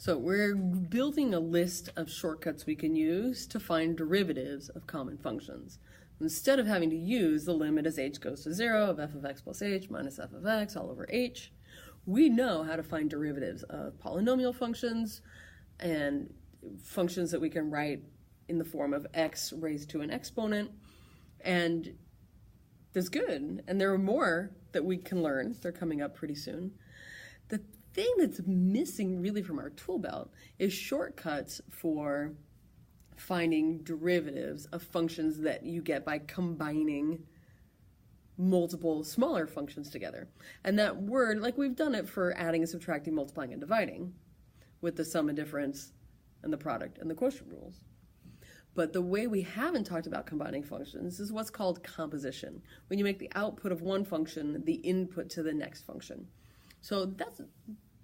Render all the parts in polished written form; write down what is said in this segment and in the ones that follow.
So we're building a list of shortcuts we can use to find derivatives of common functions. Instead of having to use the limit as h goes to 0 of f of x plus h minus f of x all over h, we know how to find derivatives of polynomial functions and functions that we can write in the form of x raised to an exponent. And that's good. And there are more that we can learn. They're coming up pretty soon. The thing that's missing really from our tool belt is shortcuts for finding derivatives of functions that you get by combining multiple smaller functions together. And that word, like we've done it for adding and subtracting, multiplying and dividing with the sum and difference and the product and the quotient rules. But the way we haven't talked about combining functions is what's called composition, when you make the output of one function the input to the next function. So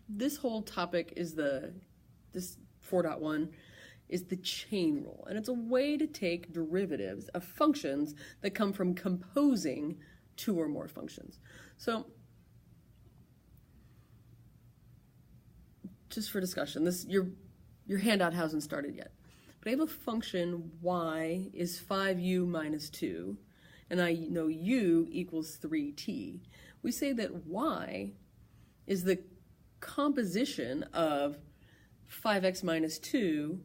this whole topic is this 4.1 is the chain rule, and it's a way to take derivatives of functions that come from composing two or more functions. So just for discussion, your handout hasn't started yet, but I have a function y is 5u minus 2, and I know u equals 3t. We say that y is the composition of 5x minus 2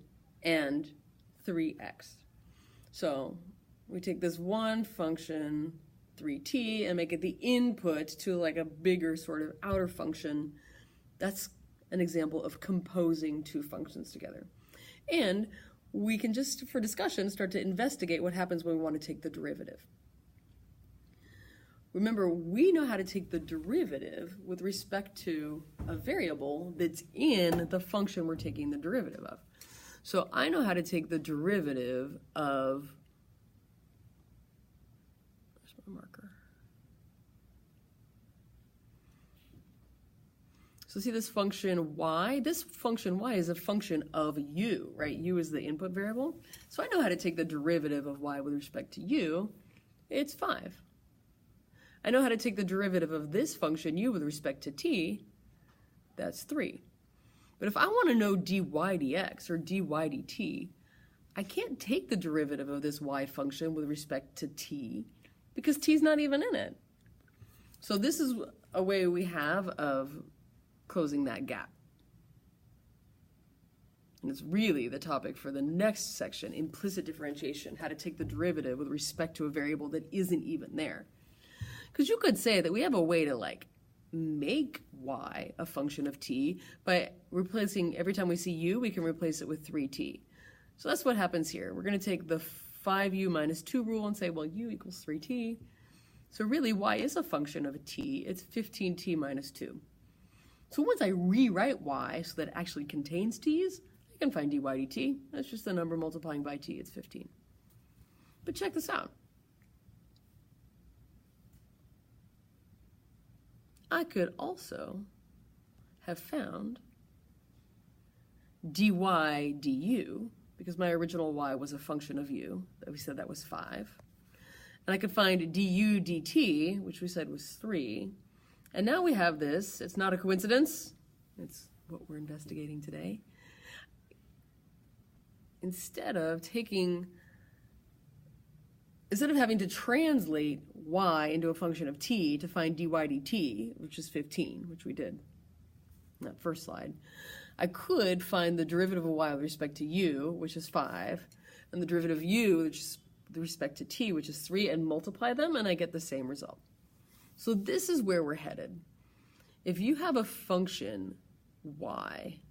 and 3x. So we take this one function, 3t, and make it the input to like a bigger sort of outer function. That's an example of composing two functions together. And we can just, for discussion, start to investigate what happens when we want to take the derivative. Remember, we know how to take the derivative with respect to a variable that's in the function we're taking the derivative of. So I know how to take the derivative of, where's my marker? So see this function y? This function y is a function of u, right? U is the input variable. So I know how to take the derivative of y with respect to u. It's 5. I know how to take the derivative of this function u with respect to t. That's 3. But if I want to know dy dx or dy dt, I can't take the derivative of this y function with respect to t because t's not even in it. So this is a way we have of closing that gap. And it's really the topic for the next section, implicit differentiation, how to take the derivative with respect to a variable that isn't even there. Because you could say that we have a way to like make y a function of t by replacing, every time we see u, we can replace it with 3t. So that's what happens here. We're going to take the 5u minus 2 rule and say, well, u equals 3t. So really, y is a function of a t. It's 15t minus 2. So once I rewrite y so that it actually contains t's, I can find dy dt. That's just the number multiplying by t. It's 15. But check this out. I could also have found dy du, because my original y was a function of u, that we said that was 5. And I could find du dt, which we said was 3. And now we have this. It's not a coincidence. It's what we're investigating today. Instead of having to translate y into a function of t to find dy dt, which is 15, which we did in that first slide, I could find the derivative of y with respect to u, which is 5, and the derivative of u, which is with respect to t, which is 3, and multiply them, and I get the same result. So this is where we're headed. If you have a function y,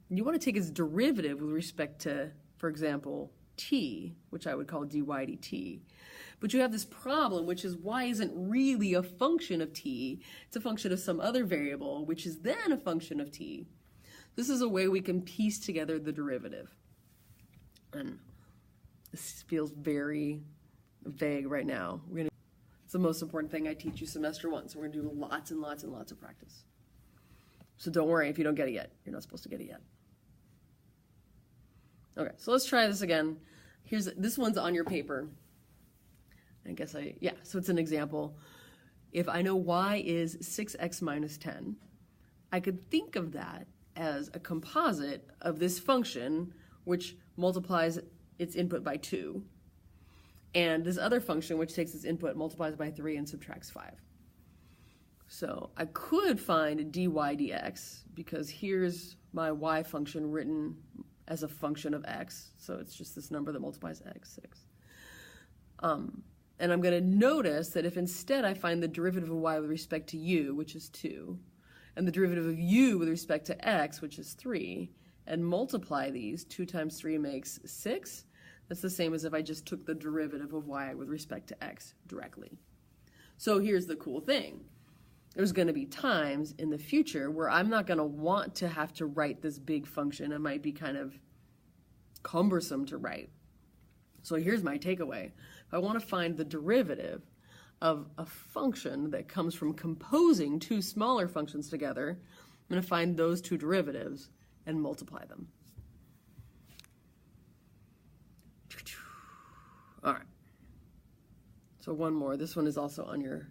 and you want to take its derivative with respect to, for example, t, which I would call dy dt, but you have this problem, which is y isn't really a function of t, it's a function of some other variable, which is then a function of t. This is a way we can piece together the derivative. And this feels very vague right now. It's the most important thing I teach you semester 1, so we're going to do lots and lots and lots of practice. So don't worry if you don't get it yet. You're not supposed to get it yet. Okay, so let's try this again. This one's on your paper. So it's an example. If I know y is 6x minus 10, I could think of that as a composite of this function, which multiplies its input by 2, and this other function, which takes its input, multiplies by 3, and subtracts 5. So I could find dy dx, because here's my y function written as a function of x, so it's just this number that multiplies x, 6. And I'm going to notice that if instead I find the derivative of y with respect to u, which is 2, and the derivative of u with respect to x, which is 3, and multiply these, 2 times 3 makes 6, that's the same as if I just took the derivative of y with respect to x directly. So here's the cool thing. There's going to be times in the future where I'm not going to want to have to write this big function. It might be kind of cumbersome to write. So here's my takeaway. If I want to find the derivative of a function that comes from composing two smaller functions together, I'm going to find those two derivatives and multiply them. All right. So one more. This one is also on your...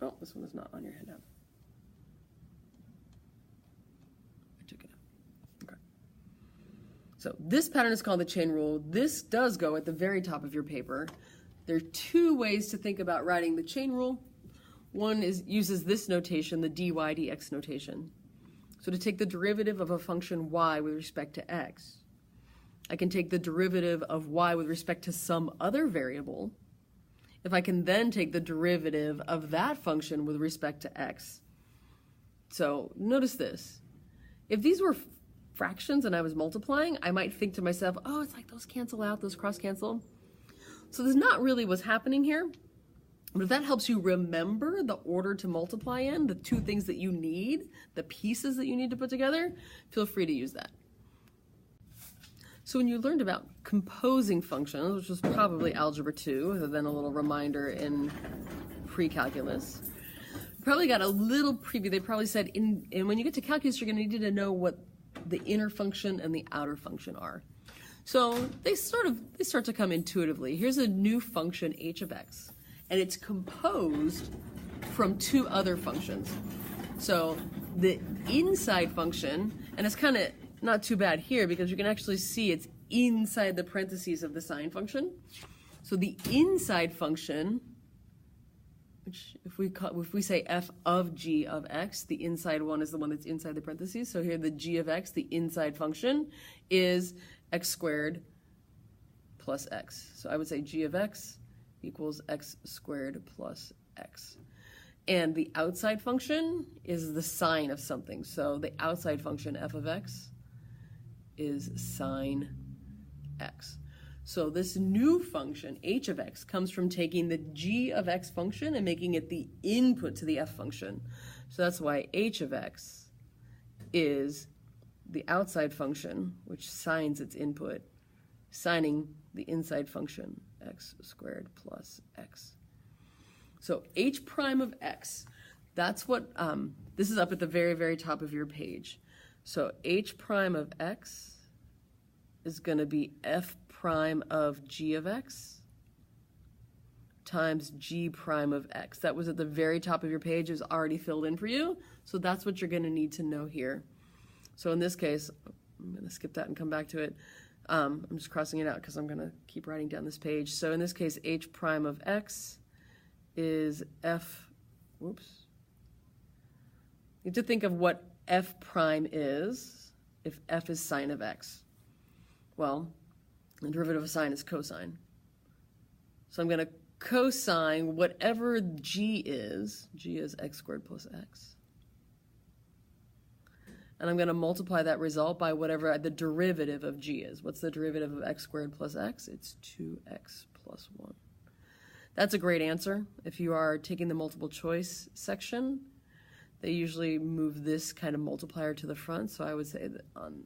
Oh, this one is not on your handout. I took it out. Okay. So this pattern is called the chain rule. This does go at the very top of your paper. There are two ways to think about writing the chain rule. One uses this notation, the dy dx notation. So to take the derivative of a function y with respect to x, I can take the derivative of y with respect to some other variable. If I can then take the derivative of that function with respect to x. So notice this. If these were fractions and I was multiplying, I might think to myself, oh, it's like those cancel out, those cross cancel. So that's not really what's happening here. But if that helps you remember the order to multiply in, the two things that you need, the pieces that you need to put together, feel free to use that. So when you learned about composing functions, which was probably Algebra 2, other than a little reminder in pre-calculus, you probably got a little preview. They probably said, and when you get to calculus, you're going to need to know what the inner function and the outer function are. So they start to come intuitively. Here's a new function, h of x, and it's composed from two other functions. So the inside function, and it's kind of not too bad here because you can actually see it's inside the parentheses of the sine function. So the inside function, which if we say f of g of x, the inside one is the one that's inside the parentheses. So here the g of x, the inside function, is x squared plus x. So I would say g of x equals x squared plus x. And the outside function is the sine of something. So the outside function, f of x, is sine x. So this new function, h of x, comes from taking the g of x function and making it the input to the f function. So that's why h of x is the outside function, which sines its input, sining the inside function, x squared plus x. So h prime of x, that's what, this is up at the very, very top of your page. So h prime of x is going to be f prime of g of x times g prime of x. That was at the very top of your page. It was already filled in for you. So that's what you're going to need to know here. So in this case, I'm going to skip that and come back to it. I'm just crossing it out because I'm going to keep writing down this page. So in this case, h prime of x is f, whoops. You have to think of what f prime is if f is sine of x. Well, the derivative of sine is cosine. So I'm going to cosine whatever g is x squared plus x. And I'm going to multiply that result by whatever the derivative of g is. What's the derivative of x squared plus x? It's 2x plus 1. That's a great answer. If you are taking the multiple choice section, they usually move this kind of multiplier to the front. So I would say that on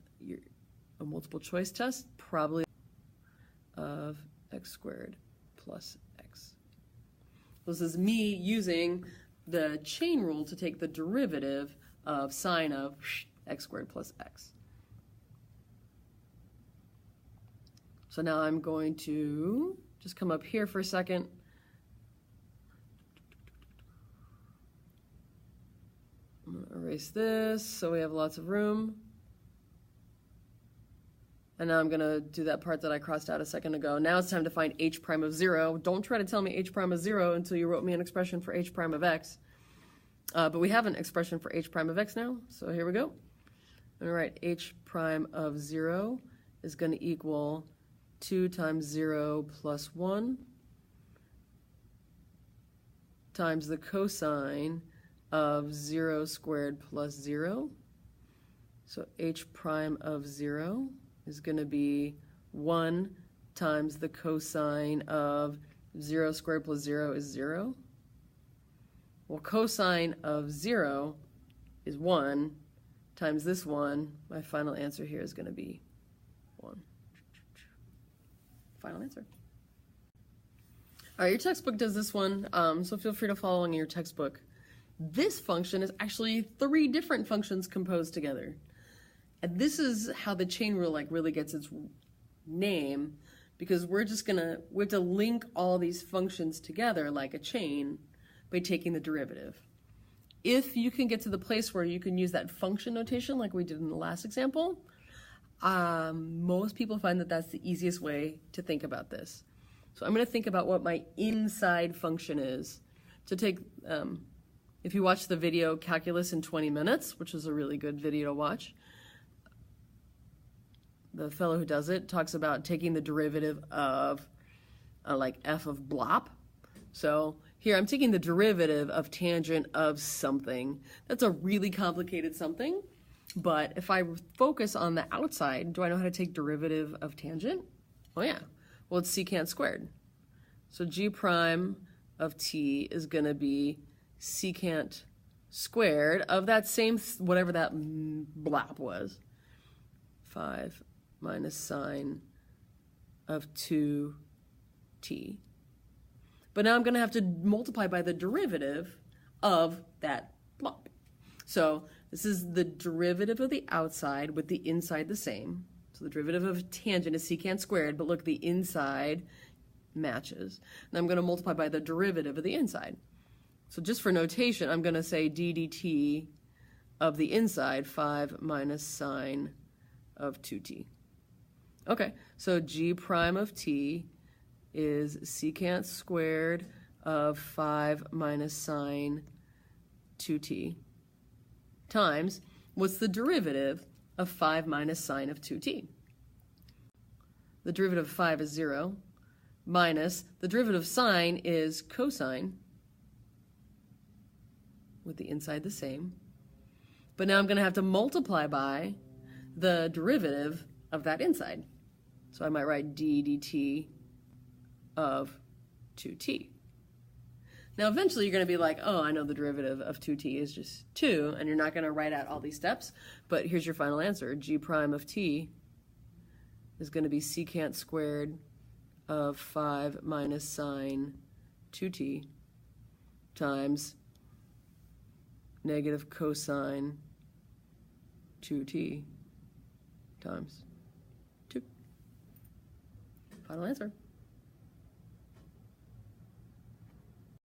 a multiple choice test, probably of x squared plus x. This is me using the chain rule to take the derivative of sine of x squared plus x. So now I'm going to just come up here for a second. I'm going to erase this so we have lots of room. And now I'm going to do that part that I crossed out a second ago. Now it's time to find h prime of 0. Don't try to tell me h prime of 0 until you wrote me an expression for h prime of x. But we have an expression for h prime of x now, so here we go. I'm going to write h prime of 0 is going to equal 2 times 0 plus 1 times the cosine of 0 squared plus 0. So h prime of 0 is going to be 1 times the cosine of 0 squared plus 0 is 0. Well, cosine of 0 is 1 times this 1. My final answer here is going to be 1. Final answer. All right, your textbook does this one, so feel free to follow along in your textbook. This function is actually 3 different functions composed together. And this is how the chain rule really gets its name, because we have to link all these functions together like a chain by taking the derivative. If you can get to the place where you can use that function notation like we did in the last example, most people find that that's the easiest way to think about this. So I'm going to think about what my inside function is. To take, if you watch the video Calculus in 20 Minutes, which is a really good video to watch, the fellow who does it talks about taking the derivative of like f of blop. So here I'm taking the derivative of tangent of something. That's a really complicated something, but if I focus on the outside, do I know how to take derivative of tangent? Oh yeah, well it's secant squared. So g prime of t is going to be secant squared of that same, whatever that blop was, 5 minus sine of 2t. But now I'm going to have to multiply by the derivative of that blop. So this is the derivative of the outside with the inside the same. So the derivative of tangent is secant squared, but look, the inside matches. And I'm going to multiply by the derivative of the inside. So just for notation, I'm going to say d dt of the inside, 5 minus sine of 2t. Okay, so g prime of t is secant squared of 5 minus sine 2t times, what's the derivative of 5 minus sine of 2t? The derivative of 5 is 0, minus the derivative of sine is cosine, with the inside the same. But now I'm going to have to multiply by the derivative of that inside. So I might write d dt of 2t. Now eventually you're going to be like, oh, I know the derivative of 2t is just 2, and you're not going to write out all these steps, but here's your final answer. G prime of t is going to be secant squared of 5 minus sine 2t times negative cosine 2t times 2. Final answer.